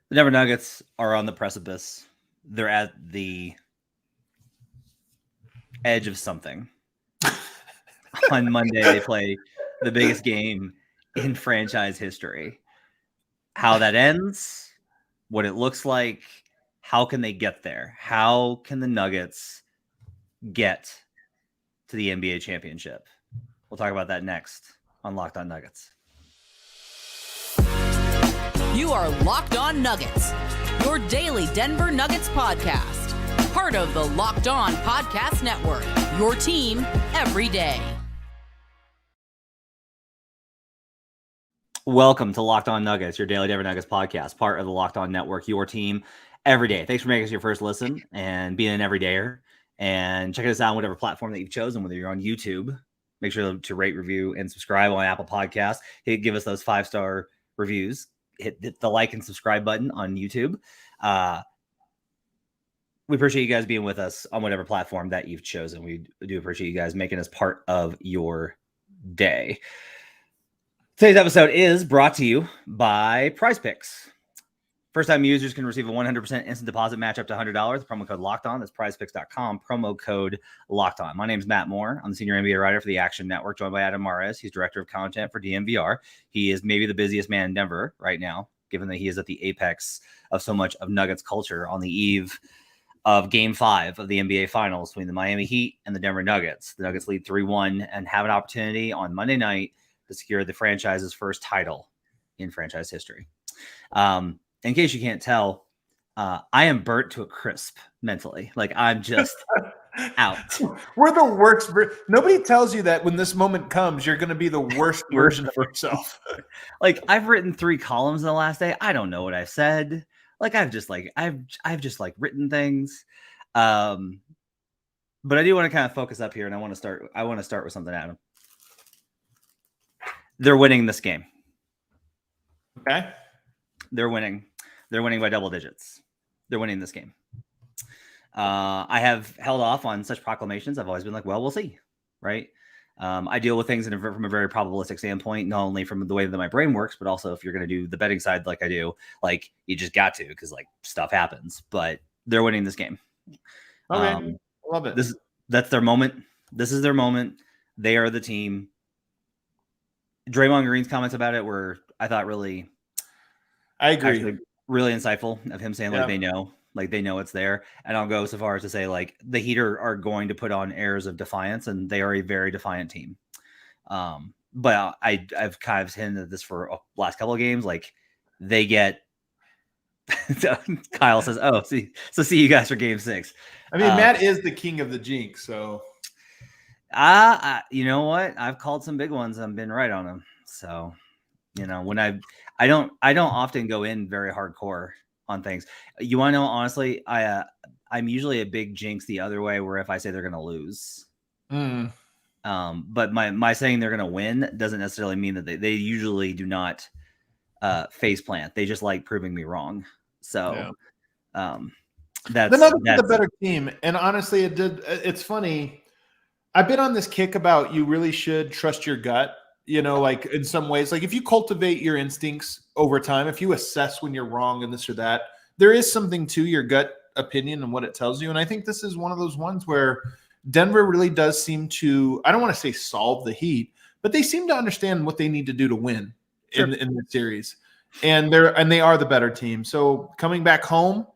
The Denver Nuggets are on the precipice. They're at the edge of something. On Monday, they play the biggest game in franchise history. How that ends, what it looks like, how can they get there? How can the Nuggets get to the NBA championship? We'll talk about that next on Locked On Nuggets. You are Locked On Nuggets, your daily Denver Nuggets podcast. Part of the Locked On Podcast Network, your team every day. Welcome to Locked On Nuggets, your daily Denver Nuggets podcast, part of the Locked On Network, your team every day. Thanks for making us your first listen and being an everydayer. And check us out on whatever platform that you've chosen, whether you're on YouTube. Make sure to rate, review, and subscribe on Apple Podcasts. Give us those 5-star reviews. Hit the like and subscribe button on YouTube. We appreciate you guys being with us on whatever platform that you've chosen. We do appreciate you guys making us part of your day. Today's episode is brought to you by PrizePicks. First-time users can receive a 100% instant deposit match up to $100. Promo code Locked On. That's PrizePicks.com. Promo code Locked On. My name is Matt Moore. I'm the senior NBA writer for the Action Network, joined by Adam Mares. He's director of content for DNVR. He is maybe the busiest man in Denver right now, given that he is at the apex of so much of Nuggets culture on the eve of Game 5 of the NBA Finals between the Miami Heat and the Denver Nuggets. The Nuggets lead 3-1 and have an opportunity on Monday night to secure the franchise's first title in franchise history. In case you can't tell, I am burnt to a crisp mentally. Like, I'm just out. We're the worst. Nobody tells you that when this moment comes, you're going to be the worst version of yourself. Like, I've written 3 columns in the last day. I don't know what I've said. Like, I've just written things. But I do want to kind of focus up here, and I want to start with something, Adam. They're winning this game. Okay. They're winning. They're winning by double digits. They're winning this game. I have held off on such proclamations. I've always been like, well, we'll see, right? I deal with things from a very probabilistic standpoint, not only from the way that my brain works, but also if you're going to do the betting side like I do, like you just got to, because like stuff happens. But they're winning this game. Okay, love it. That's their moment. This is their moment. They are the team. Draymond Green's comments about it were, I thought, really, I agree, really insightful of him saying like they know it's there. And I'll go so far as to say like the Heat are going to put on airs of defiance, and they are a very defiant team. But I've kind of hinted at this for the last couple of games. Like they get Kyle says, "Oh, see you guys for Game 6." I mean, Matt is the king of the jinx, so. You know what? I've called some big ones. I've been right on them. So, you know, when I don't often go in very hardcore on things. You want to know, honestly, I'm usually a big jinx the other way, where if I say they're going to lose, but my saying they're going to win doesn't necessarily mean that they usually do not face plant. They just like proving me wrong. So, that's the Nuggets are the better team. And honestly, it's funny. I've been on this kick about you really should trust your gut, you know, like in some ways, like if you cultivate your instincts over time, if you assess when you're wrong and this or that, there is something to your gut opinion and what it tells you. And I think this is one of those ones where Denver really does seem to, I don't want to say solve the Heat, but they seem to understand what they need to do to win in the series. And they are the better team. So coming back home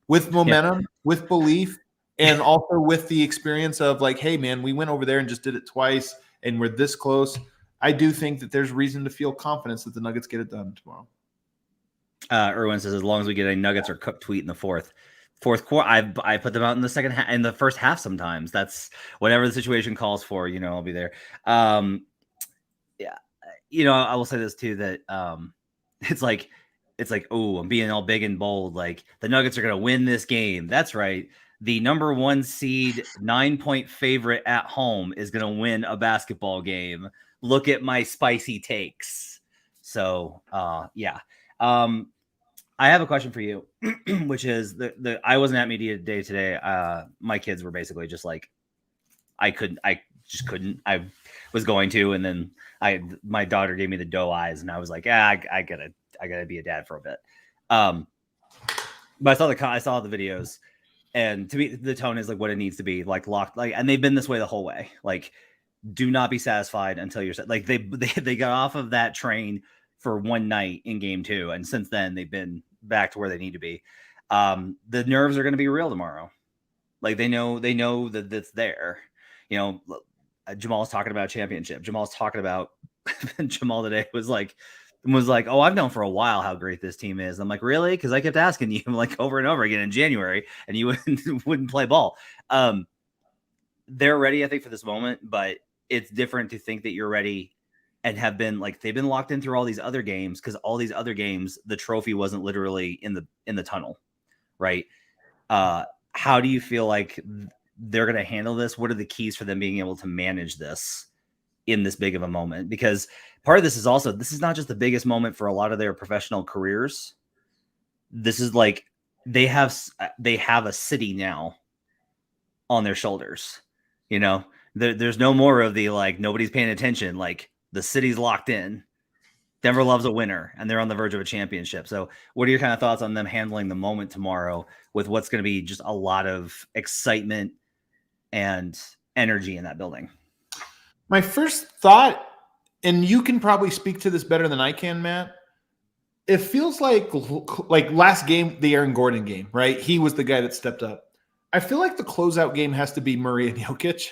with momentum, with belief, and also with the experience of like, hey, man, we went over there and just did it twice, and we're this close. I do think that there's reason to feel confidence that the Nuggets get it done tomorrow. Erwin says, as long as we get a Nuggets or Cook tweet in the fourth quarter, I put them out in the second half, in the first half. Sometimes that's whatever the situation calls for. You know, I'll be there. Yeah, you know, I will say this too, that it's like, oh, I'm being all big and bold. Like the Nuggets are going to win this game. That's right. The number 1 seed, 9-point favorite at home is going to win a basketball game. Look at my spicy takes. So, yeah. I have a question for you, which is I wasn't at media day today. My kids were basically just like, I just couldn't. I was going to, and then my daughter gave me the doe eyes, and I was like, I gotta be a dad for a bit. But I saw the videos, and to me, the tone is like what it needs to be, like locked, like, and they've been this way the whole way. Like, do not be satisfied until you're like they got off of that train for one night in game 2, and since then they've been back to where they need to be. The nerves are going to be real tomorrow. Like they know that that's there. You know, Jamal's talking about championship. Jamal today was like, oh, I've known for a while how great this team is. I'm like, really? Because I kept asking you like over and over again in January, and you wouldn't play ball. They're ready, I think, for this moment, but it's different to think that you're ready and have been like they've been locked in through all these other games, because all these other games, the trophy wasn't literally in the tunnel, right? How do you feel like they're going to handle this? What are the keys for them being able to manage this in this big of a moment? Because part of this is also, this is not just the biggest moment for a lot of their professional careers. This is like they have a city now on their shoulders. You know, there's no more of the like nobody's paying attention. Like the city's locked in. Denver loves a winner, and they're on the verge of a championship. So what are your kind of thoughts on them handling the moment tomorrow with what's going to be just a lot of excitement and energy in that building? My first thought, and you can probably speak to this better than I can, Matt, it feels like last game, the Aaron Gordon game, right? He was the guy that stepped up. I feel like the closeout game has to be Murray and Jokic.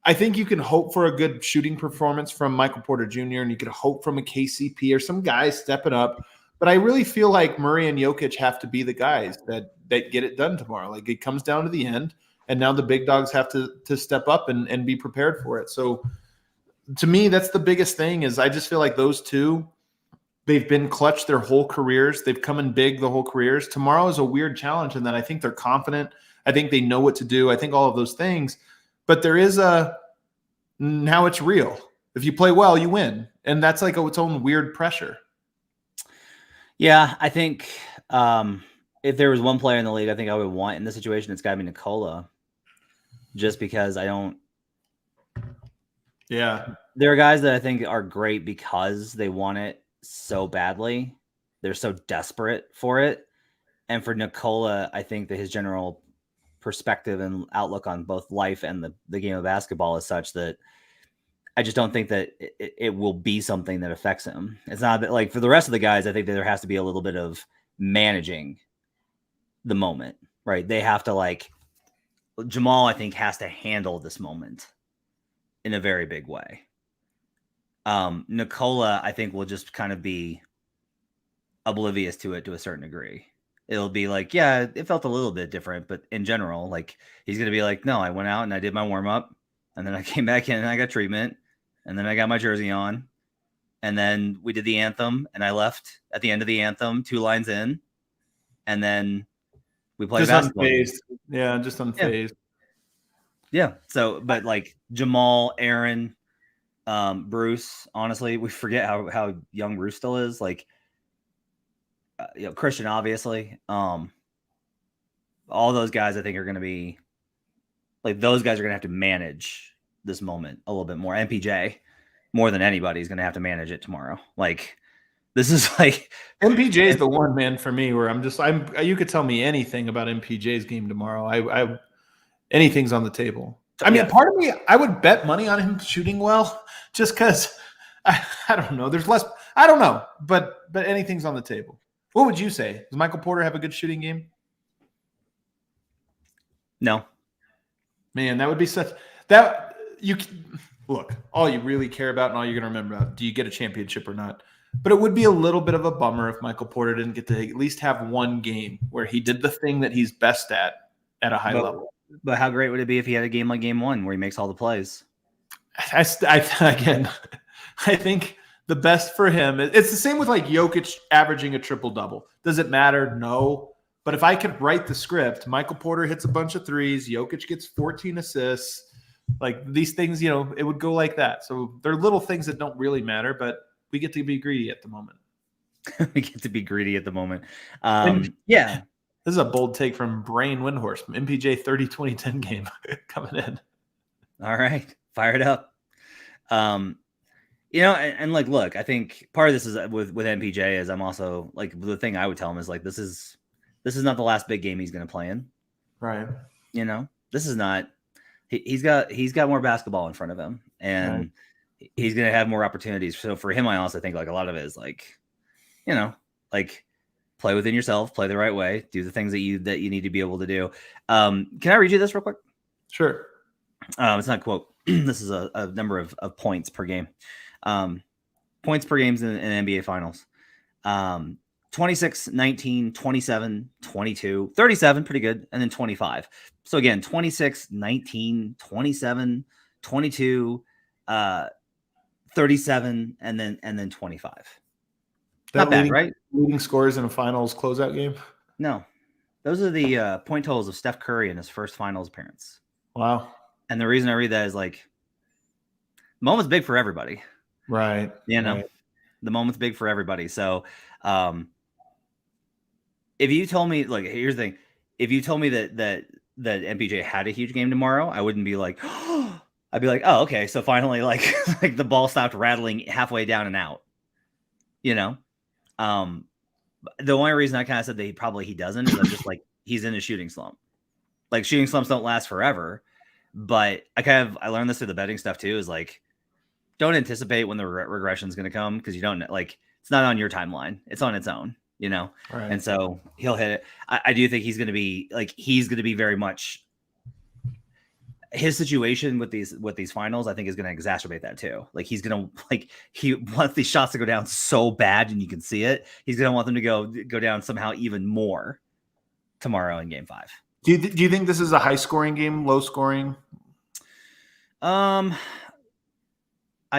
I think you can hope for a good shooting performance from Michael Porter Jr., and you could hope from a KCP or some guys stepping up. But I really feel like Murray and Jokic have to be the guys that get it done tomorrow. Like it comes down to the end, and now the big dogs have to step up and be prepared for it. So to me, that's the biggest thing is I just feel like those two, they've been clutch their whole careers. They've come in big the whole careers. Tomorrow is a weird challenge in that I think they're confident. I think they know what to do. I think all of those things. But there is now it's real. If you play well, you win. And that's like its own weird pressure. Yeah, I think if there was one player in the league I think I would want in this situation, it's got to be Nikola. Just because I don't. Yeah. There are guys that I think are great because they want it so badly. They're so desperate for it. And for Nikola, I think that his general perspective and outlook on both life and the game of basketball is such that I just don't think that it will be something that affects him. It's not that, like, for the rest of the guys, I think that there has to be a little bit of managing the moment, right? They have to, like, Jamal, I think, has to handle this moment in a very big way. Nikola, I think, will just kind of be oblivious to it to a certain degree. It'll be like, yeah, it felt a little bit different, but in general, like, he's going to be like, no, I went out and I did my warm up, and then I came back in and I got treatment, and then I got my jersey on, and then we did the anthem, and I left at the end of the anthem, 2 lines in, and then we played basketball. Unfazed. Yeah, just unfazed. Yeah. So, but like Jamal, Aaron, Bruce, honestly, we forget how young Bruce still is. Like, Christian, obviously, all those guys I think are going to be like, those guys are going to have to manage this moment a little bit more. MPJ, more than anybody, is going to have to manage it tomorrow. Like, this is like MPJ is the one, man, for me where you could tell me anything about MPJ's game tomorrow. Anything's on the table. I mean, part of me, I would bet money on him shooting well, just because I don't know. There's less. I don't know, but anything's on the table. What would you say? Does Michael Porter have a good shooting game? No. Man, that would be such that you look. All you really care about and all you're going to remember about: do you get a championship or not? But it would be a little bit of a bummer if Michael Porter didn't get to at least have one game where he did the thing that he's best at a high level. But how great would it be if he had a game like game 1 where he makes all the plays? I think the best for him, it's the same with like Jokic averaging a triple-double. Does it matter? No. But if I could write the script, Michael Porter hits a bunch of threes, Jokic gets 14 assists, like these things, it would go like that. So they're little things that don't really matter, but we get to be greedy at the moment. Yeah. This is a bold take from Brain Windhorse from MPJ 30-20-10 game coming in. All right. Fire it up. And like, look, I think part of this is with MPJ is I'm also like, the thing I would tell him is like, this is This is not the last big game he's going to play in. Right. You know, this is not. He's got more basketball in front of him, and he's going to have more opportunities. So for him, I also think like a lot of it is like, you know, like play within yourself, play the right way, do the things that you need to be able to do. Can I read you this real quick? Sure. It's not a quote. This is a number of points per game. Points per games in NBA Finals. 26, 19, 27, 22, 37, pretty good, and then 25. So again, 26, 19, 27, 22, 37, and then 25. Not bad, right? Leading scores in a finals closeout game? No. Those are the point totals of Steph Curry in his first finals appearance. Wow. And the reason I read that is like, the moment's big for everybody. Right. You know, right. The moment's big for everybody. So, if you told me, like, here's the thing, if you told me that MPJ had a huge game tomorrow, I wouldn't be like, oh, I'd be like, oh, okay. So finally, like the ball stopped rattling halfway down and out, you know? The only reason I kind of said that he doesn't is I'm just like, he's in a shooting slump. Like shooting slumps don't last forever, but I learned this through the betting stuff too, is like, don't anticipate when the regression is going to come. Cause you don't like, it's not on your timeline. It's on its own. You know, right. And so he'll hit it. I do think he's going to be very much his situation with these finals. I think is going to exacerbate that too. Like he's going to he wants these shots to go down so bad, and you can see it. He's going to want them to go down somehow even more tomorrow in Game 5. Do you think this is a high scoring game, low scoring? I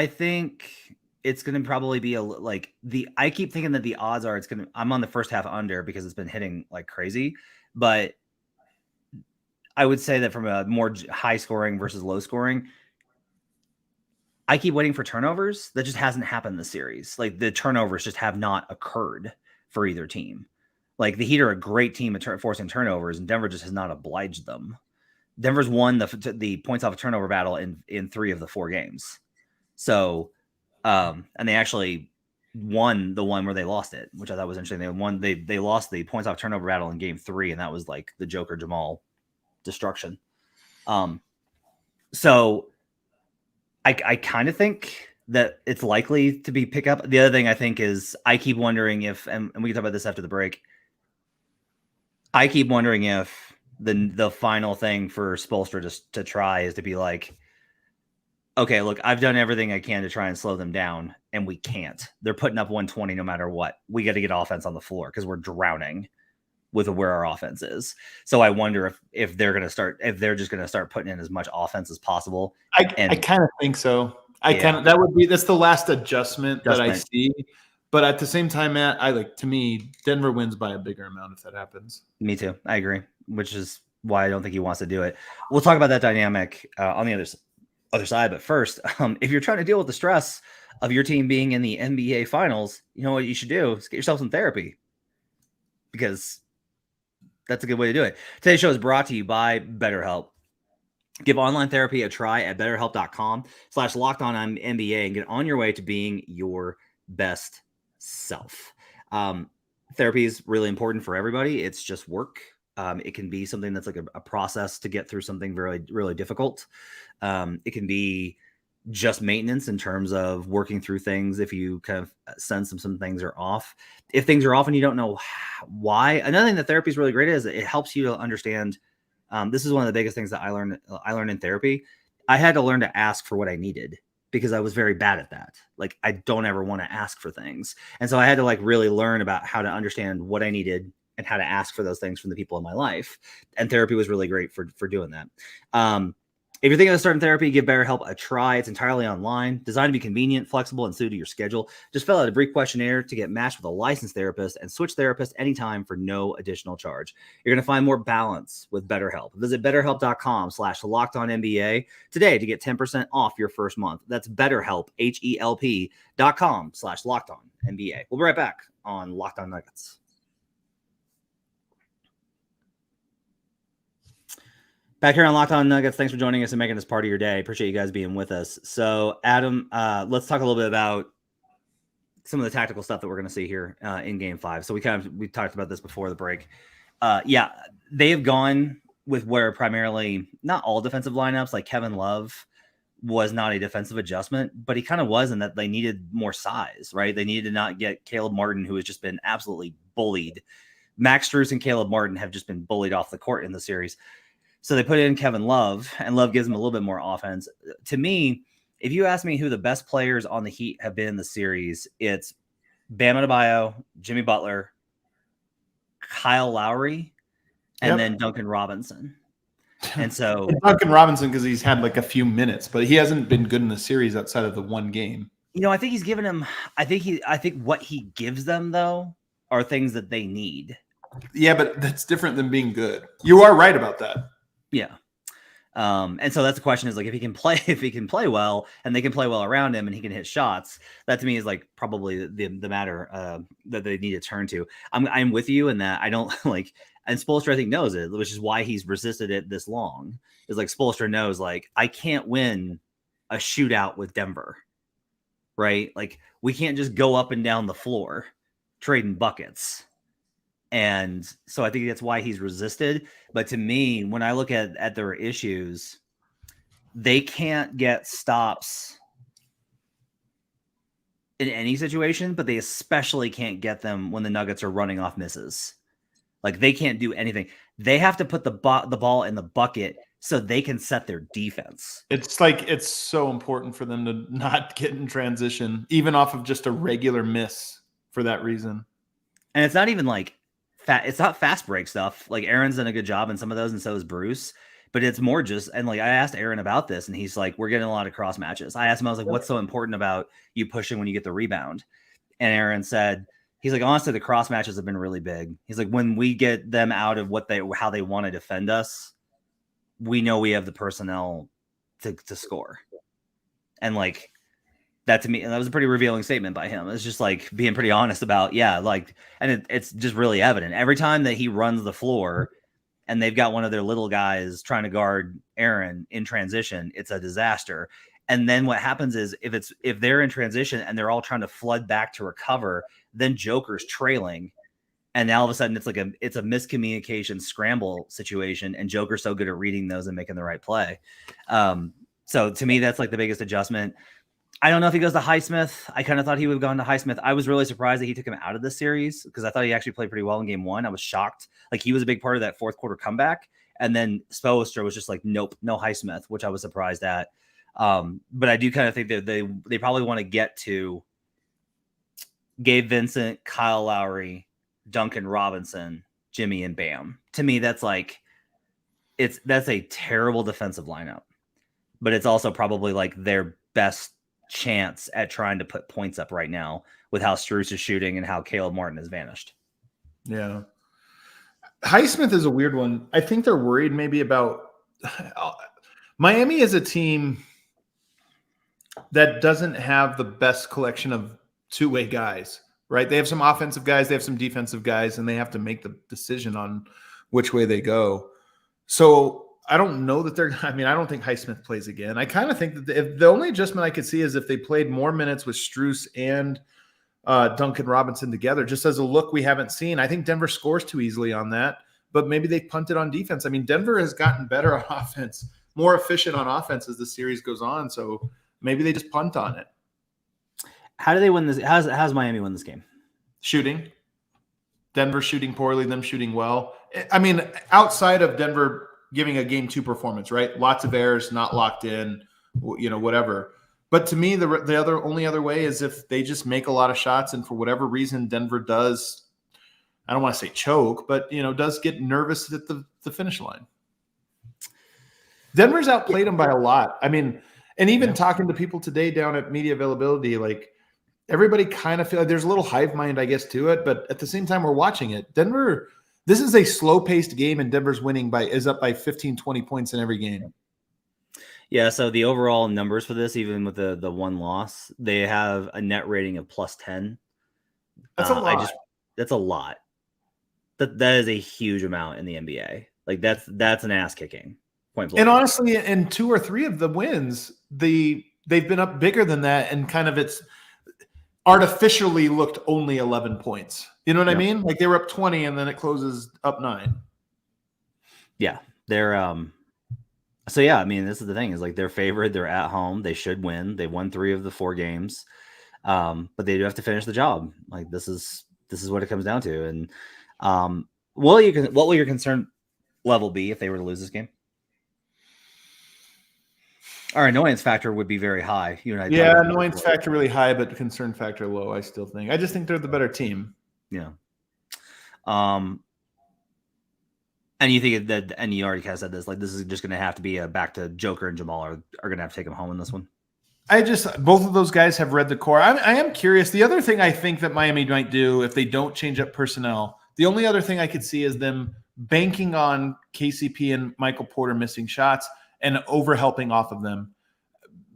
think it's going to probably be I keep thinking that the odds are I'm on the first half under because it's been hitting like crazy, but I would say that from a more high scoring versus low scoring, I keep waiting for turnovers. That just hasn't happened this series. Like the turnovers just have not occurred for either team. Like the Heat are a great team at forcing turnovers, and Denver just has not obliged them. Denver's won the points off a turnover battle in 3 of the 4 games. So, and they actually won the one where they lost it, which I thought was interesting. They lost the points off turnover battle in Game 3, and that was like the Joker Jamal destruction. So I kind of think that it's likely to be pick up. The other thing I think is I keep wondering if, and we can talk about this after the break. I keep wondering if the final thing for Spoelstra to try is to be like, okay, look, I've done everything I can to try and slow them down, and we can't. They're putting up 120 no matter what. We got to get offense on the floor because we're drowning with where our offense is. So I wonder if they're just going to start putting in as much offense as possible. I kind of think so. That's the last adjustment that I see. But at the same time, Matt, to me, Denver wins by a bigger amount if that happens. Me too. I agree, which is why I don't think he wants to do it. We'll talk about that dynamic on the other side. But first, if you're trying to deal with the stress of your team being in the NBA Finals, you know what you should do is get yourself some therapy, because that's a good way to do it. Today's show is brought to you by BetterHelp. Give online therapy a try at BetterHelp.com/LockedOnNBA and get on your way to being your best self. Therapy is really important for everybody. It's just work. It can be something that's like a process to get through something really, really difficult. It can be just maintenance in terms of working through things. If you kind of sense some things are off, if things are off and you don't know why. Another thing that therapy is really great is it helps you to understand. This is one of the biggest things that I learned in therapy. I had to learn to ask for what I needed, because I was very bad at that. Like, I don't ever want to ask for things. And so I had to really learn about how to understand what I needed and how to ask for those things from the people in my life. And therapy was really great for doing that. If you're thinking of starting therapy, give BetterHelp a try. It's entirely online, designed to be convenient, flexible, and suited to your schedule. Just fill out a brief questionnaire to get matched with a licensed therapist and switch therapists anytime for no additional charge. You're going to find more balance with BetterHelp. Visit BetterHelp.com/LockedOnNBA today to get 10% off your first month. That's BetterHelp, HELP.com/LockedOnNBA. We'll be right back on Locked On Nuggets. Back here on Locked On Nuggets, thanks for joining us and making this part of your day. Appreciate you guys being with us. So, Adam, let's talk a little bit about some of the tactical stuff that we're going to see here in Game 5. So we talked about this before the break. Yeah, they have gone with where primarily not all defensive lineups, like Kevin Love was not a defensive adjustment, but he kind of was in that they needed more size, right? They needed to not get Caleb Martin, who has just been absolutely bullied. Max Strus and Caleb Martin have just been bullied off the court in the series. So they put in Kevin Love, and Love gives him a little bit more offense. To me, if you ask me who the best players on the Heat have been in the series, it's Bam Adebayo, Jimmy Butler, Kyle Lowry, and then Duncan Robinson. And so Duncan Robinson, because he's had like a few minutes, but he hasn't been good in the series outside of the one game. I think he's given him. I think what he gives them though are things that they need. Yeah, but that's different than being good. You are right about that. Yeah. And so that's the question is like, if he can play well and they can play well around him and he can hit shots, that to me is like probably the matter that they need to turn to. I'm with you in that I don't like, and Spoelstra I think knows it, which is why he's resisted it this long. Is like Spoelstra knows like I can't win a shootout with Denver, right? Like we can't just go up and down the floor trading buckets. And so I think that's why he's resisted. But to me, when I look at their issues, they can't get stops in any situation, but they especially can't get them when the Nuggets are running off misses. Like they can't do anything. They have to put the ball in the bucket so they can set their defense. It's like it's so important for them to not get in transition, even off of just a regular miss for that reason. And it's not even like it's not fast break stuff. Like Aaron's done a good job in some of those, and so is Bruce. But it's more just, and like I asked Aaron about this, and he's like, we're getting a lot of cross matches. I asked him, I was like, what's so important about you pushing when you get the rebound? And Aaron said, he's like, honestly, the cross matches have been really big. He's like, when we get them out of how they want to defend us, we know we have the personnel to score. And like that to me, and that was a pretty revealing statement by him. It's just like being pretty honest about, and it's just really evident every time that he runs the floor and they've got one of their little guys trying to guard Aaron in transition, it's a disaster. And then what happens is if they're in transition and they're all trying to flood back to recover, then Joker's trailing. And now all of a sudden it's a miscommunication scramble situation. And Joker's so good at reading those and making the right play. So to me, that's like the biggest adjustment. I don't know if he goes to Highsmith. I kind of thought he would have gone to Highsmith. I was really surprised that he took him out of this series because I thought he actually played pretty well in game one. I was shocked. Like he was a big part of that fourth quarter comeback. And then Spoelstra was just like, nope, no Highsmith, which I was surprised at. But I do kind of think that they probably want to get to Gabe Vincent, Kyle Lowry, Duncan Robinson, Jimmy, and Bam. To me, that's like that's a terrible defensive lineup. But it's also probably like their best chance at trying to put points up right now with how Strus is shooting and how Caleb Martin has vanished. Yeah. Highsmith is a weird one. I think they're worried maybe about Miami is a team that doesn't have the best collection of two-way guys, right? They have some offensive guys, they have some defensive guys, and they have to make the decision on which way they go. So I don't know that I don't think Highsmith plays again. I kind of think that the only adjustment I could see is if they played more minutes with Strus and Duncan Robinson together, just as a look we haven't seen. I think Denver scores too easily on that, but maybe they punted on defense. I mean, Denver has gotten better on offense, more efficient on offense as the series goes on. So maybe they just punt on it. How do they win this? How's Miami win this game? Shooting. Denver shooting poorly, them shooting well. I mean, outside of Denver giving a game 2 performance, right? Lots of errors, not locked in, whatever. But to me, the only other way is if they just make a lot of shots, and for whatever reason, Denver does, I don't want to say choke, but does get nervous at the finish line. Denver's outplayed them by a lot. I mean, and even talking to people today down at Media Availability, like everybody kind of feel like there's a little hive mind, I guess, to it. But at the same time, we're watching it. Denver. This is a slow-paced game, and Denver's is up by 15, 20 points in every game. Yeah, so the overall numbers for this, even with the one loss, they have a net rating of +10. That's a lot. That's a lot. That is a huge amount in the NBA. Like that's an ass kicking. Point blank. And honestly, in 2 or 3 of the wins, they've been up bigger than that, and kind of artificially looked only 11 points. You know what I Yep. mean? Like they were up 20 and then it closes up 9. Yeah. They're so yeah, I mean, this is the thing is like they're favored, they're at home, they should win. They won 3 of the 4 games. But they do have to finish the job. Like this is what it comes down to. And what will your concern level be if they were to lose this game? Our annoyance factor would be very high. You and I. Yeah, annoyance factor really high, but concern factor low. I still think. I just think they're the better team. Yeah. And you think that, and you already kind of said this, like this is just going to have to be a back to Joker and Jamal are going to have to take them home in this one. Both of those guys have read the core. I am curious. The other thing I think that Miami might do if they don't change up personnel, the only other thing I could see is them banking on KCP and Michael Porter missing shots and overhelping off of them,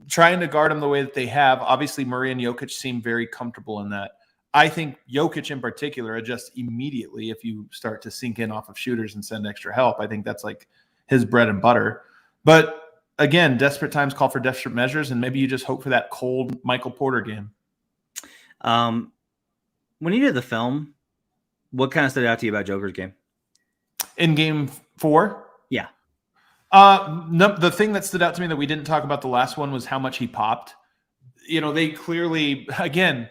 trying to guard them the way that they have. Obviously, Murray and Jokic seem very comfortable in that. I think Jokic in particular adjusts immediately if you start to sink in off of shooters and send extra help. I think that's like his bread and butter. But again, desperate times call for desperate measures, and maybe you just hope for that cold Michael Porter game. When you did the film, what kind of stood out to you about Joker's game? In game 4? Yeah. No, the thing that stood out to me that we didn't talk about the last one was how much he popped. You know, they clearly, again,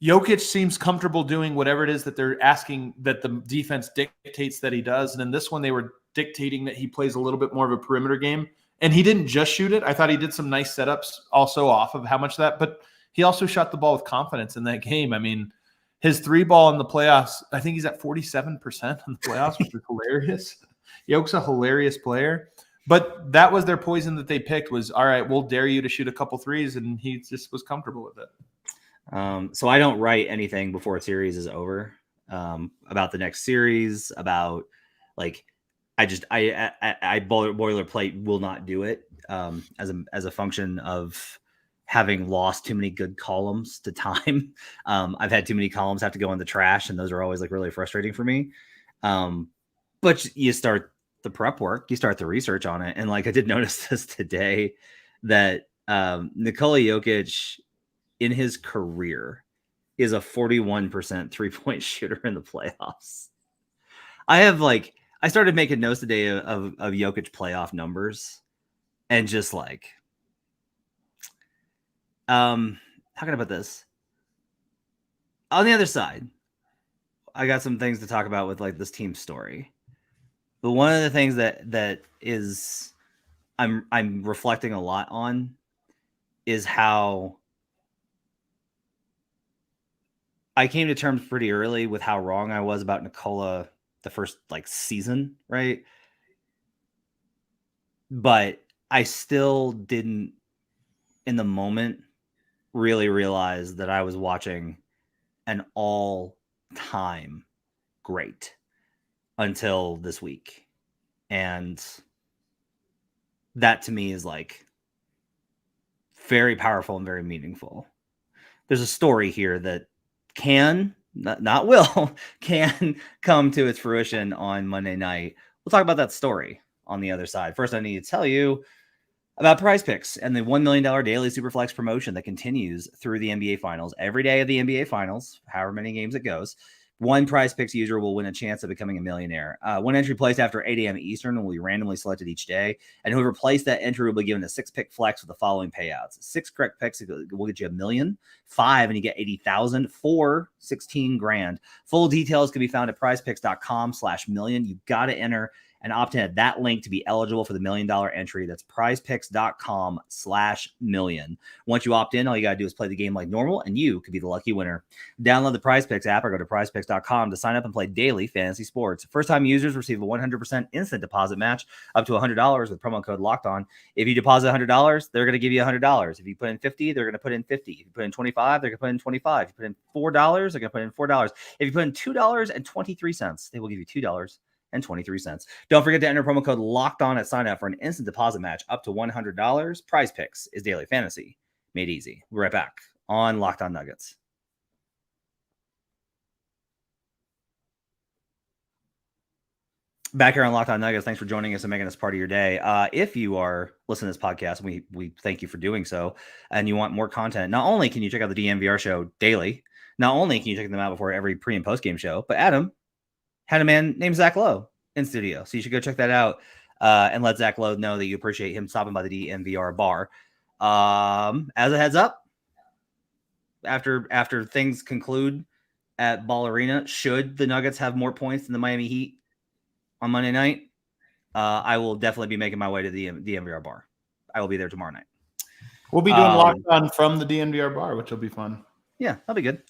Jokic seems comfortable doing whatever it is that they're asking that the defense dictates that he does. And in this one, they were dictating that he plays a little bit more of a perimeter game. And he didn't just shoot it. I thought he did some nice setups also off of how much that, but he also shot the ball with confidence in that game. I mean, his 3-ball in the playoffs, I think he's at 47% in the playoffs, which is hilarious. Jokic's a hilarious player. But that was their poison that they picked was, all right, we'll dare you to shoot a couple threes, and he just was comfortable with it. So I don't write anything before a series is over about the next series, about like I boilerplate will not do it as a function of having lost too many good columns to time. I've had too many columns have to go in the trash, and those are always like really frustrating for me. But you start the prep work, you start the research on it, and like I did notice this today that Nikola Jokic in his career is a 41% 3-point shooter in the playoffs. I started making notes today of Jokic playoff numbers and just like, how can I put this? On the other side, I got some things to talk about with like this team story. But one of the things that is I'm reflecting a lot on is how I came to terms pretty early with how wrong I was about Nikola the first like season, right? But I still didn't in the moment really realize that I was watching an all-time great until this week. And that to me is like very powerful and very meaningful. There's a story here that can, not will, can come to its fruition on Monday night. We'll talk about that story on the other side. First, I need to tell you about PrizePicks and the $1 million daily Superflex promotion that continues through the NBA Finals. Every day of the NBA Finals, however many games it goes, one PrizePicks user will win a chance of becoming a millionaire. One entry placed after 8 a.m. Eastern will be randomly selected each day, and whoever placed that entry will be given a 6-pick flex with the following payouts. 6 correct picks will get you $1 million, 5 and you get 80,000, 4, 16 grand. Full details can be found at prizepicks.com/million. You got to enter and opt in at that link to be eligible for the $1 million entry. That's prizepicks.com/million. Once you opt in, all you got to do is play the game like normal, and you could be the lucky winner. Download the PrizePicks app or go to prizepicks.com to sign up and play daily fantasy sports. First-time users receive a 100% instant deposit match up to $100 with promo code LOCKEDON. If you deposit $100, they're going to give you $100. If you put in $50, they're going to put in $50. If you put in $25, they're going to put in $25. If you put in $4, they're going to put in $4. If you put in $2.23, they will give you $2.23. Don't forget to enter promo code Locked On at sign up for an instant deposit match up to $100. PrizePicks is daily fantasy made easy. We're right back on Locked On Nuggets. Back here on Locked On Nuggets, thanks for joining us and making us part of your day. If you are listening to this podcast, we thank you for doing so, and you want more content, not only can you check out the DNVR show daily, not only can you check them out before every pre- and post-game show, but Adam had a man named Zach Lowe in studio, so you should go check that out and let Zach Lowe know that you appreciate him stopping by the DNVR bar. As a heads up, after things conclude at Ball Arena, should the Nuggets have more points than the Miami Heat on Monday night, I will definitely be making my way to the DNVR bar. I will be there tomorrow night. We'll be doing Locked On from the DNVR bar, which will be fun. Yeah, that'll be good.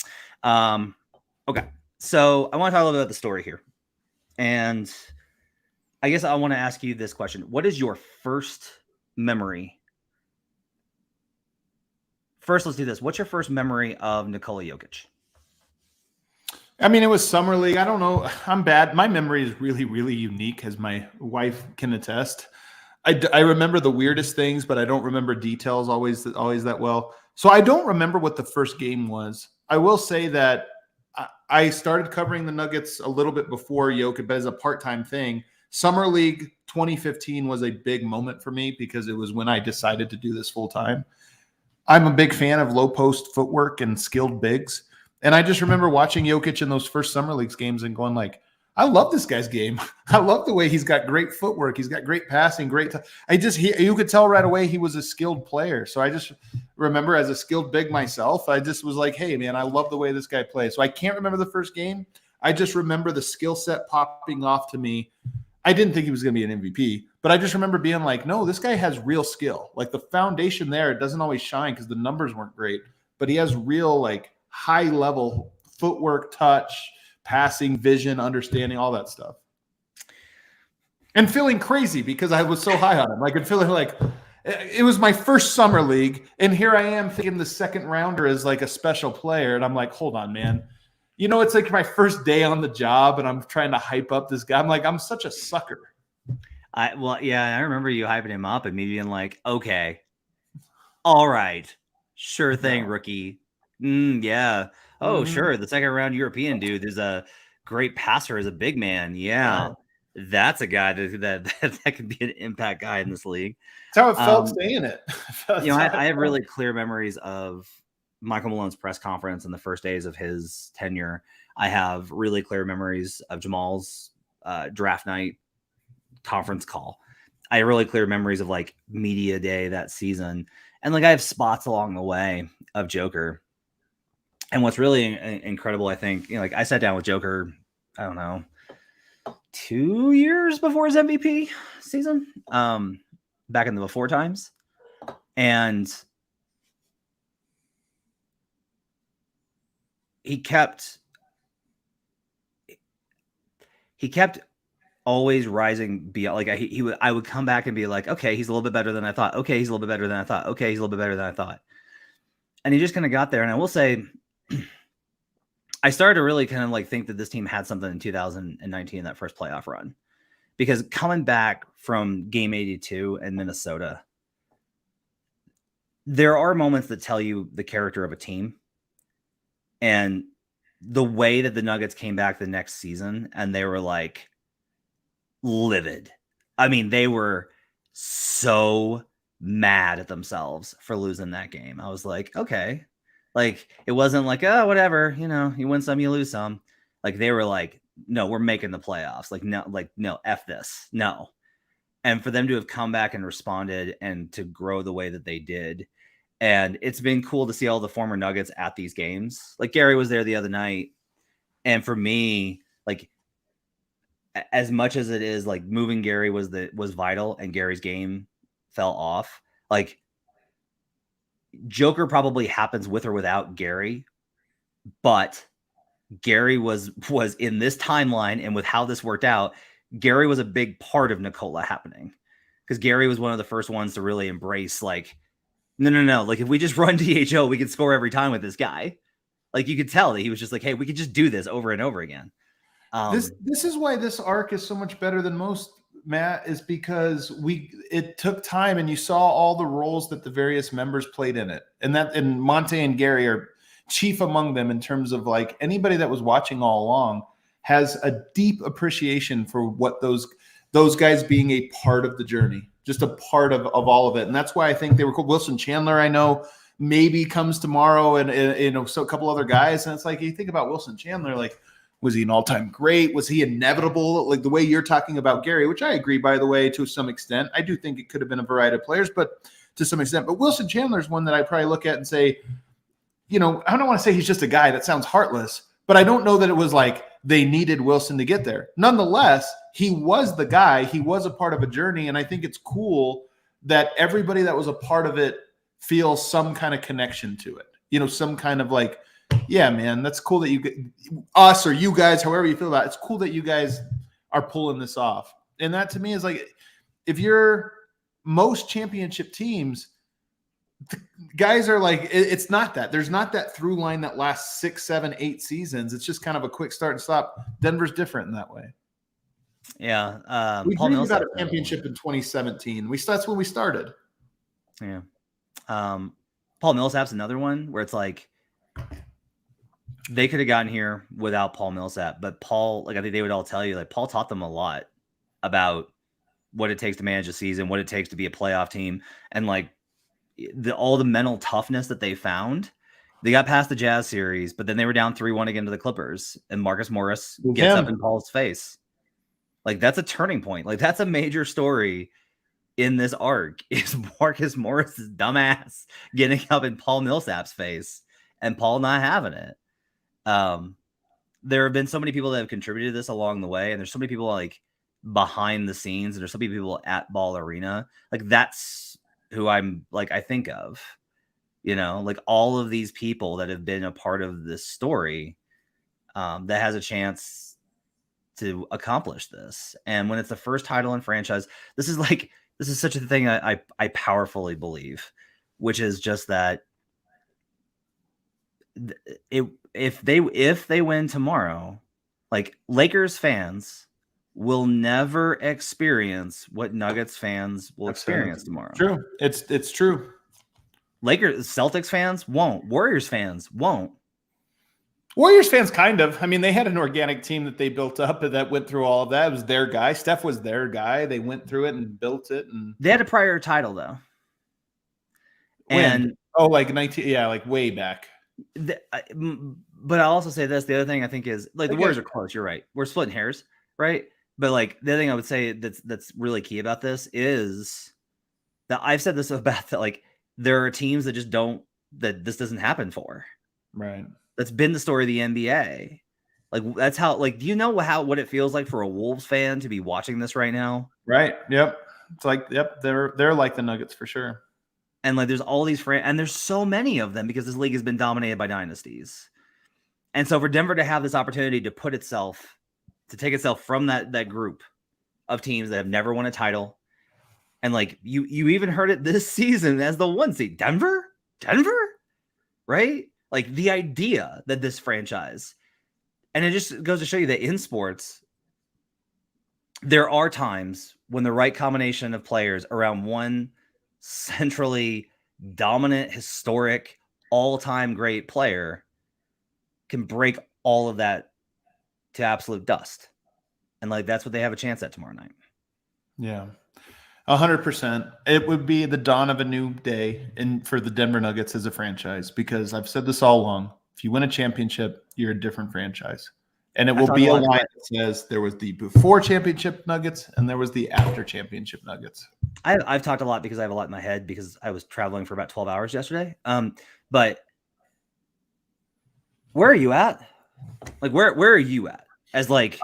Okay, so I want to talk a little bit about the story here. And I guess I want to ask you this question. What is your first memory? First, let's do this. What's your first memory of Nikola Jokic? I mean, it was Summer League. I don't know. I'm bad. My memory is really, really unique, as my wife can attest. I remember the weirdest things, but I don't remember details always that well. So I don't remember what the first game was. I will say that I started covering the Nuggets a little bit before Jokic, but as a part-time thing. Summer League 2015 was a big moment for me because it was when I decided to do this full-time. I'm a big fan of low-post footwork and skilled bigs. And I just remember watching Jokic in those first Summer Leagues games and going like, I love this guy's game. I love the way he's got great footwork. He's got great passing, you could tell right away he was a skilled player. So I just remember as a skilled big myself, I just was like, hey, man, I love the way this guy plays. So I can't remember the first game. I just remember the skill set popping off to me. I didn't think he was going to be an MVP, but I just remember being like, no, this guy has real skill. Like the foundation there, it doesn't always shine because the numbers weren't great, but he has real like high level footwork, touch, passing, vision, understanding, all that stuff. And feeling crazy because I was so high on him. Like and feeling like it was my first Summer League. And here I am thinking the second rounder is like a special player. And I'm like, hold on, man. You know, it's like my first day on the job and I'm trying to hype up this guy. I'm like, I'm such a sucker. I remember you hyping him up and me being like, okay, all right, sure thing, rookie. Yeah. Oh, sure. The second round European dude is a great passer as a big man. Yeah. That's a guy that could be an impact guy in this league. That's how it felt saying it. I have really clear memories of Michael Malone's press conference in the first days of his tenure. I have really clear memories of Jamal's draft night conference call. I have really clear memories of like media day that season. And like I have spots along the way of Joker. And what's really incredible, I think, like I sat down with Joker, I don't know, 2 years before his MVP season, back in the before times. And he kept always rising beyond. Like I would come back and be like, okay, he's a little bit better than I thought. Okay, he's a little bit better than I thought. Okay, he's a little bit better than I thought. And he just kind of got there. And I will say, I started to really kind of like think that this team had something in 2019 in that first playoff run, because coming back from Game 82 in Minnesota, there are moments that tell you the character of a team. And the way that the Nuggets came back the next season and they were like livid. I mean, they were so mad at themselves for losing that game. I was like, okay. Like, it wasn't like, oh, whatever, you win some, you lose some. Like, they were like, no, we're making the playoffs. No, F this. No. And for them to have come back and responded and to grow the way that they did. And it's been cool to see all the former Nuggets at these games. Like Gary was there the other night. And for me, like, as much as it is like moving Gary was vital and Gary's game fell off, like Joker probably happens with or without Gary, but Gary was in this timeline, and with how this worked out, Gary was a big part of Nikola happening, because Gary was one of the first ones to really embrace like, no. Like, if we just run DHO, we can score every time with this guy. Like, you could tell that he was just like, hey, we could just do this over and over again. This is why this arc is so much better than most, Matt, is because it took time, and you saw all the roles that the various members played in it. And Monte and Gary are chief among them in terms of like anybody that was watching all along. has a deep appreciation for what those guys being a part of the journey, just a part of all of it. And that's why I think they were cool. Wilson Chandler, I know, maybe comes tomorrow, and so a couple other guys. And it's like, you think about Wilson Chandler, like, was he an all-time great? Was he inevitable? Like the way you're talking about Gary, which I agree, by the way, to some extent. I do think it could have been a variety of players, but to some extent. But Wilson Chandler is one that I probably look at and say, I don't want to say he's just a guy. That sounds heartless, but I don't know that it was like they needed Wilson to get there. Nonetheless, he was the guy. He was a part of a journey, and I think it's cool that everybody that was a part of it feels some kind of connection to it. Some kind of like, yeah, man, that's cool that us or you guys, however you feel about it, it's cool that you guys are pulling this off. And that to me is like, if you're most championship teams, guys are like, it's not that. There's not that through line that lasts 6, 7, 8 seasons. It's just kind of a quick start and stop. Denver's different in that way. Yeah. We Paul dreamed Millsap about a championship in 2017. That's when we started. Yeah. Paul Millsap's another one where it's like, they could have gotten here without Paul Millsap, but Paul, like I think they would all tell you, like Paul taught them a lot about what it takes to manage a season, what it takes to be a playoff team, and like all the mental toughness that they found. They got past the Jazz series, but then they were down 3-1 again to the Clippers, and Marcus Morris gets up in Paul's face. Like that's a turning point. Like that's a major story in this arc is Marcus Morris's dumbass getting up in Paul Millsap's face and Paul not having it. There have been so many people that have contributed to this along the way, and there's so many people like behind the scenes, and there's so many people at Ball Arena. Like that's who I'm like, I think of, like all of these people that have been a part of this story, that has a chance to accomplish this. And when it's the first title in franchise, this is such a thing I powerfully believe, which is just that if they win tomorrow, like Lakers fans will never experience what Nuggets fans will experience tomorrow. True. It's true. Celtics fans won't. Warriors fans won't. Warriors fans kind of. I mean, they had an organic team that they built up that went through all of that. It was their guy. Steph was their guy. They went through it and built it. And they had a prior title though. And like 19, yeah, like way back. But I'll also say this. The other thing I think is like the Warriors are close. You're right. We're splitting hairs, right? But like the other thing I would say that's really key about this is that I've said this about that. Like there are teams that just that this doesn't happen for. Right. That's been the story of the NBA. Like that's how. Like, do you know what it feels like for a Wolves fan to be watching this right now? Right. Yep. It's like, yep. They're like the Nuggets for sure. And like, there's all these and there's so many of them because this league has been dominated by dynasties. And so for Denver to have this opportunity to take itself from that group of teams that have never won a title, and like you even heard it this season as the 1 seed, Denver, right? Like the idea that this franchise, and it just goes to show you that in sports, there are times when the right combination of players around one centrally dominant, historic, all-time great player can break all of that to absolute dust. And like, that's what they have a chance at tomorrow night. Yeah. 100%. It would be the dawn of a new day for the Denver Nuggets as a franchise, because I've said this all along. If you win a championship, you're a different franchise. And it will be a line that says there was the before championship Nuggets and there was the after championship Nuggets. I've talked a lot because I have a lot in my head because I was traveling for about 12 hours yesterday. But where are you at? Like, where are you at? As like,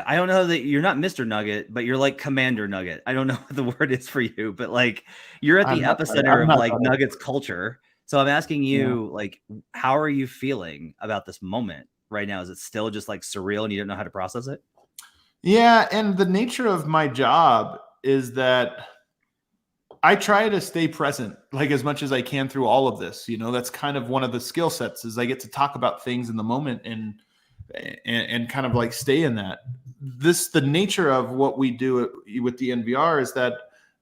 I don't know that you're not Mr. Nugget, but you're like Commander Nugget. I don't know what the word is for you, but like you're at the epicenter of like Nuggets culture. So I'm asking you, like, how are you feeling about this moment right now? Is it still just like surreal and you don't know how to process it? Yeah. And the nature of my job is that I try to stay present like as much as I can through all of this. That's kind of one of the skill sets is I get to talk about things in the moment and kind of like stay in that. The nature of what we do with the NVR is that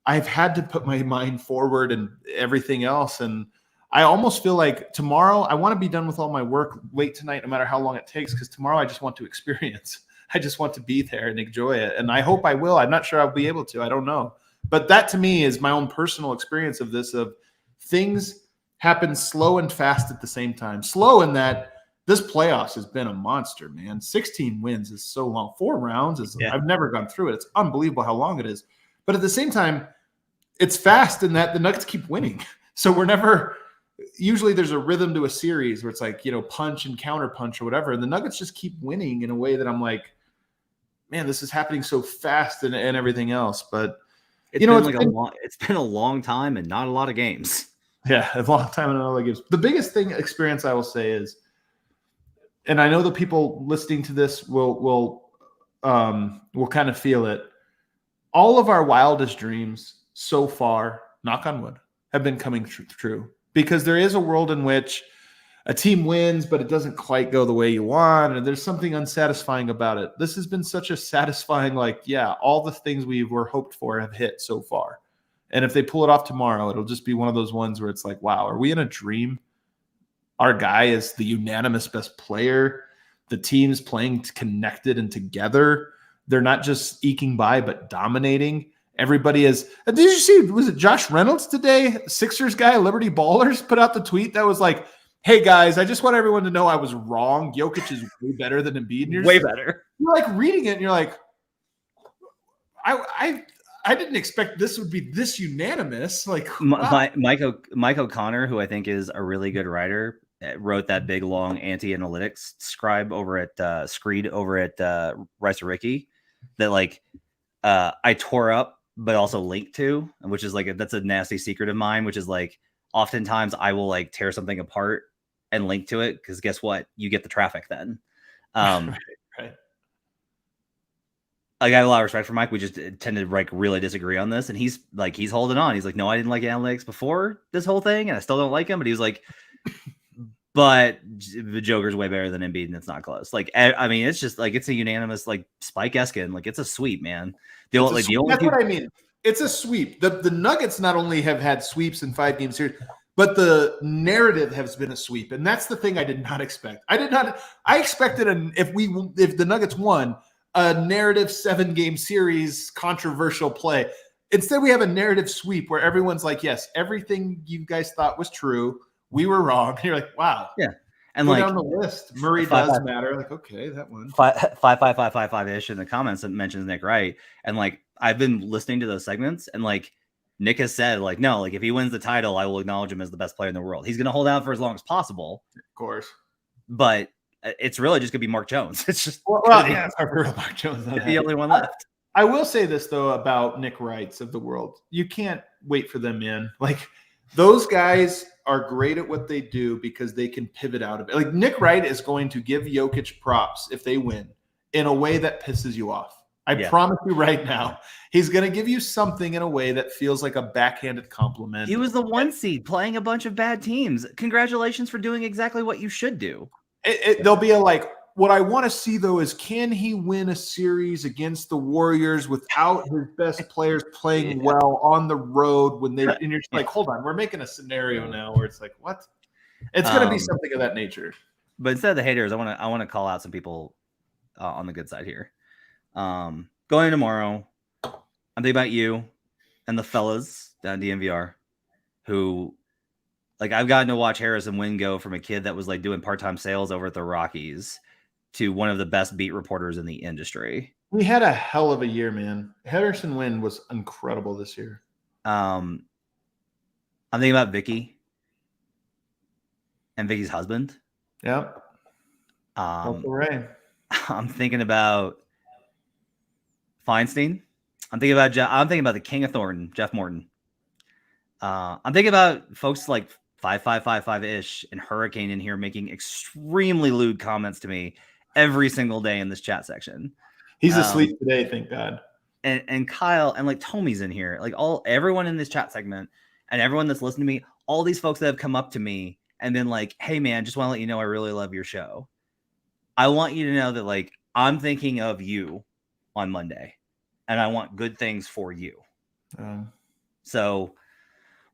I've had to put my mind forward and everything else. And I almost feel like tomorrow I want to be done with all my work late tonight, no matter how long it takes, because tomorrow I just want to experience. I just want to be there and enjoy it. And I hope I will. I'm not sure I'll be able to. I don't know. But that to me is my own personal experience of this, of things happen slow and fast at the same time. Slow in that this playoffs has been a monster, man. 16 wins is so long. 4 rounds is I've never gone through it. It's unbelievable how long it is. But at the same time, it's fast in that the Nuggets keep winning. So we're never – usually there's a rhythm to a series where it's like, punch and counter punch or whatever. And the Nuggets just keep winning in a way that I'm like, man, this is happening so fast and everything else. But it's been a long time and not a lot of games. Yeah, a long time and not a lot of games. The biggest experience I will say is, and I know the people listening to this will kind of feel it. All of our wildest dreams so far, knock on wood, have been coming true. Because there is a world in which a team wins, but it doesn't quite go the way you want, and there's something unsatisfying about it. This has been such a satisfying, all the things we were hoped for have hit so far. And if they pull it off tomorrow, it'll just be one of those ones where it's like, wow, are we in a dream? Our guy is the unanimous best player. The team's playing connected and together. They're not just eking by, but dominating. Everybody is. Did you see, was it Josh Reynolds today? Sixers guy, Liberty Ballers, put out the tweet that was like, hey guys, I just want everyone to know I was wrong. Jokic is way better than Embiid. And Way better. You're like reading it and you're like, I didn't expect this would be this unanimous. Like wow. Mike O'Connor, who I think is a really good writer, wrote that big long anti-analytics scribe over at Screed over at Rice Ricky that I tore up but also linked to, which is that's a nasty secret of mine, which is oftentimes I will tear something apart and link to it because guess what? You get the traffic then. Right. I got a lot of respect for Mike. We just tend to really disagree on this, and he's holding on. He's like, no, I didn't like analytics before this whole thing, and I still don't like him. But he was like, but the Joker's way better than Embiid, and it's not close. I mean, it's just it's a unanimous Spike Eskin. It's a sweep, man. That's what I mean. It's a sweep. The Nuggets not only have had sweeps in 5-game series, but the narrative has been a sweep, and that's the thing I did not expect. I expected if the Nuggets won, a narrative 7-game series controversial play. Instead, we have a narrative sweep where everyone's like, yes, everything you guys thought was true. We were wrong. And you're like, wow. Yeah. And go down the list. Murray does matter. Okay, that one. 55555-ish in the comments that mentions Nick Wright. And I've been listening to those segments and Nick has said no, if he wins the title, I will acknowledge him as the best player in the world. He's going to hold out for as long as possible. Of course. But it's really just going to be Mark Jones. It's just it's Mark Jones. The only one left. I will say this though about Nick Wrights of the world. You can't wait for them in. Those guys are great at what they do because they can pivot out of it. Nick Wright is going to give Jokic props if they win in a way that pisses you off. I promise you right now, he's going to give you something in a way that feels like a backhanded compliment. He was the 1 seed playing a bunch of bad teams. Congratulations for doing exactly what you should do. There'll be what I want to see though is, can he win a series against the Warriors without his best players playing well on the road and you're just hold on, we're making a scenario now where it's what? It's going to be something of that nature. But instead of the haters, I want to call out some people on the good side here. Going tomorrow, I'm thinking about you and the fellas down DNVR who I've gotten to watch Harrison Wind go from a kid that was doing part-time sales over at the Rockies to one of the best beat reporters in the industry. We had a hell of a year, man. Harrison Wind was incredible this year. I'm thinking about Vicky and Vicky's husband. Yep. Ray. I'm thinking about Feinstein. I'm thinking about the King of Thornton, Jeff Morton. I'm thinking about folks like 5555-ish and Hurricane in here making extremely lewd comments to me every single day in this chat section. He's asleep today, thank God. And Kyle and Tommy's in here. Everyone in this chat segment and everyone that's listening to me, all these folks that have come up to me and been like, hey man, just want to let you know I really love your show. I want you to know that I'm thinking of you on Monday and I want good things for you. So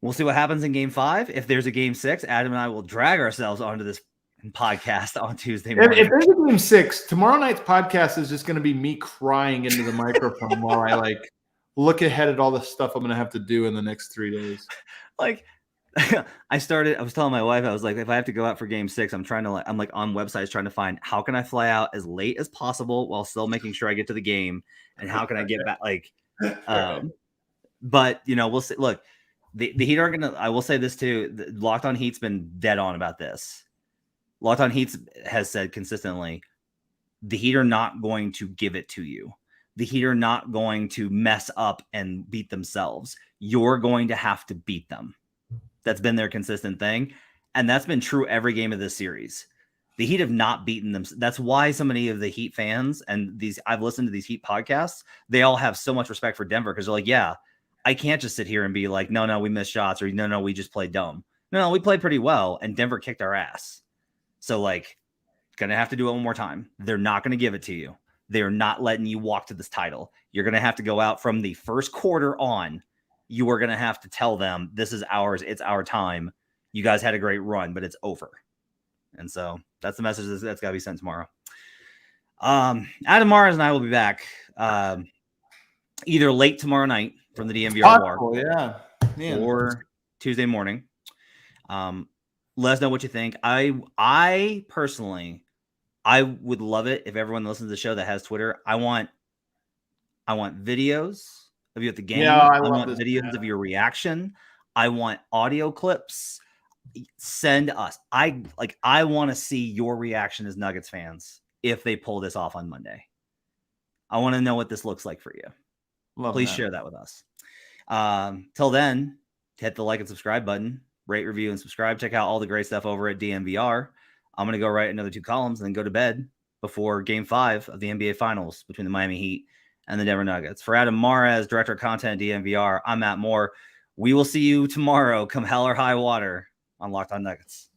We'll see what happens in game 5. If there's a game 6, Adam and I will drag ourselves onto this podcast on Tuesday morning. If there's a game 6, tomorrow night's podcast is just going to be me crying into the microphone while I like look ahead at all the stuff I'm going to have to do in the next 3 days. Like I was telling my wife, I was like, if I have to go out for game 6, I'm on websites trying to find how can I fly out as late as possible while still making sure I get to the game, and how can I get back? But we'll see. Look, the Heat aren't gonna. I will say this too. Locked On Heat's been dead on about this. Locked On Heat has said consistently, the Heat are not going to give it to you. The Heat are not going to mess up and beat themselves. You're going to have to beat them. That's been their consistent thing. And that's been true every game of this series. The Heat have not beaten them. That's why so many of the Heat fans and I've listened to these Heat podcasts, they all have so much respect for Denver because they're like, yeah, I can't just sit here and be like, no, we missed shots, or no, we just played dumb. No, we played pretty well, and Denver kicked our ass. So, gonna have to do it one more time. They're not going to give it to you. They're not letting you walk to this title. You're going to have to go out from the first quarter on. You are going to have to tell them, this is ours. It's our time. You guys had a great run, but it's over. And so that's the message that's got to be sent tomorrow. Adam Mars and I will be back either late tomorrow night from the DMVR bar, or Tuesday morning. Let us know what you think. I personally, I would love it if everyone listens to the show that has Twitter. I want videos of you at the game. Yeah, I want videos of your reaction. I want audio clips. Send us. I want to see your reaction as Nuggets fans if they pull this off on Monday. I want to know what this looks like for you. Please share that with us. Till then, hit the like and subscribe button, rate, review, and subscribe. Check out all the great stuff over at DMVR. I'm going to go write another 2 columns and then go to bed before game 5 of the NBA Finals between the Miami Heat and the Denver Nuggets. For Adam Mares, Director of Content at DMVR, I'm Matt Moore. We will see you tomorrow, come hell or high water, on Locked On Nuggets.